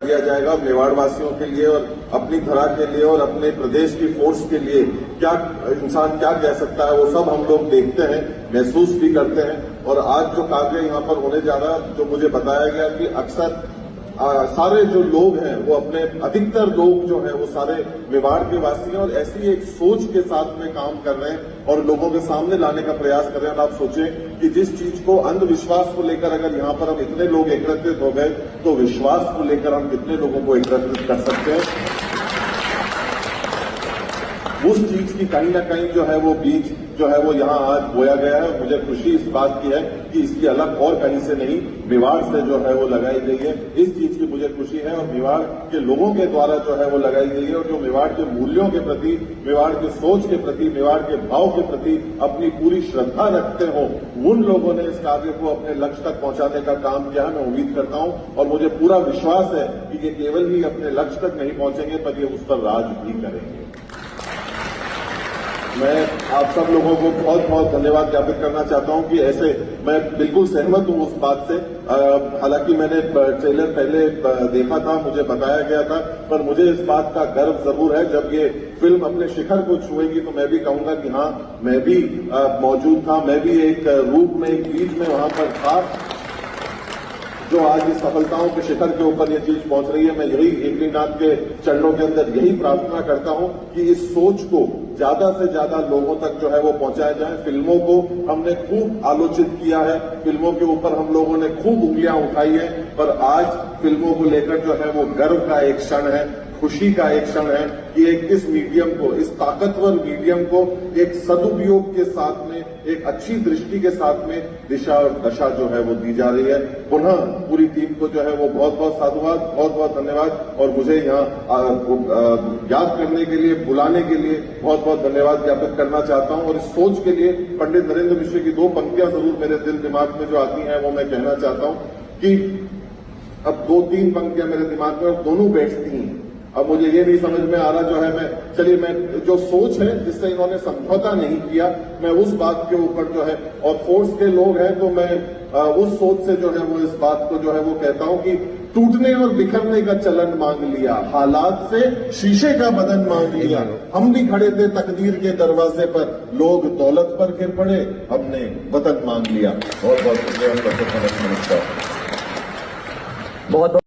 दिया जाएगा मेवाड़ वासियों के लिए और अपनी धरा के लिए और अपने प्रदेश की फोर्स के लिए क्या इंसान क्या कह सकता है, वो सब हम लोग देखते हैं, महसूस भी करते हैं। और आज जो कार्य यहाँ पर होने जा रहा है, जो मुझे बताया गया कि अक्सर सारे जो लोग हैं वो अपने अधिकतर लोग जो हैं वो सारे मेवाड़ के वासी हैं और ऐसी एक सोच के साथ में काम कर रहे हैं और लोगों के सामने लाने का प्रयास कर रहे हैं। आप सोचें कि जिस चीज को अंधविश्वास को लेकर अगर यहाँ पर हम इतने लोग एकत्रित हो गए तो विश्वास को लेकर हम कितने लोगों को एकत्रित कर सकते हैं। उस चीज की कहीं ना कहीं जो है वो बीज जो है वो यहाँ आज बोया गया है। मुझे खुशी इस बात की है कि इसकी अलग और कहीं से नहीं, मेवाड़ से जो है वो लगाई गई है। इस चीज की मुझे खुशी है और मेवाड़ के लोगों के द्वारा जो है वो लगाई गई है और जो मेवाड़ के मूल्यों के प्रति, मेवाड़ की सोच के प्रति, मेवाड़ के भाव के प्रति अपनी पूरी श्रद्धा रखते हो, उन लोगों ने इस कार्य को अपने लक्ष्य तक पहुंचाने का काम किया है। मैं उम्मीद करता हूं और मुझे पूरा विश्वास है कि ये केवल ही अपने लक्ष्य तक नहीं पहुंचेंगे पर ये उस पर राज भी करेंगे। मैं आप सब लोगों को बहुत बहुत धन्यवाद ज्ञापित करना चाहता हूं कि ऐसे मैं बिल्कुल सहमत हूं उस बात से। हालांकि मैंने ट्रेलर पहले देखा था, मुझे बताया गया था, पर मुझे इस बात का गर्व जरूर है जब ये फिल्म अपने शिखर को छुएगी तो मैं भी कहूंगा कि हाँ, मैं भी मौजूद था, मैं भी एक रूप में, एक बीज में वहां पर था जो आज इस सफलताओं के शिखर के ऊपर ये चीज पहुंच रही है। मैं यही एकनाथ के चरणों के अंदर यही प्रार्थना करता हूं कि इस सोच को ज्यादा से ज्यादा लोगों तक जो है वो पहुंचाया जाए। फिल्मों को हमने खूब आलोचित किया है, फिल्मों के ऊपर हम लोगों ने खूब उंगलियां उठाई है, पर आज फिल्मों को लेकर जो है वो गर्व का एक क्षण है, खुशी का एक क्षण है कि एक इस मीडियम को, इस ताकतवर मीडियम को एक सदुपयोग के साथ में, एक अच्छी दृष्टि के साथ में दिशा और दशा जो है वो दी जा रही है। पुनः पूरी टीम को जो है वो बहुत बहुत साधुवाद, बहुत बहुत धन्यवाद और मुझे यहाँ याद करने के लिए, बुलाने के लिए बहुत बहुत धन्यवाद ज्ञापित करना चाहता हूं। और इस सोच के लिए पंडित नरेंद्र मिश्र की दो पंक्तियां जरूर मेरे दिल दिमाग में जो आती हैं वो मैं कहना चाहता हूं कि अब 2-3 पंक्तियां मेरे दिमाग में दोनों बैठती हैं। अब मुझे ये नहीं समझ में आ रहा जो है मैं जो सोच है जिससे इन्होंने समझौता नहीं किया, मैं उस बात के ऊपर जो है, और फोर्स के लोग हैं तो मैं उस सोच से जो है वो इस बात को जो है वो कहता हूं कि टूटने और बिखरने का चलन मांग लिया, हालात से शीशे का बदन मांग लिया, हम भी खड़े थे तकदीर के दरवाजे पर, लोग दौलत पर गिर पड़े, हमने वतन मांग लिया। बहुत बहुत धन्यवाद। बहुत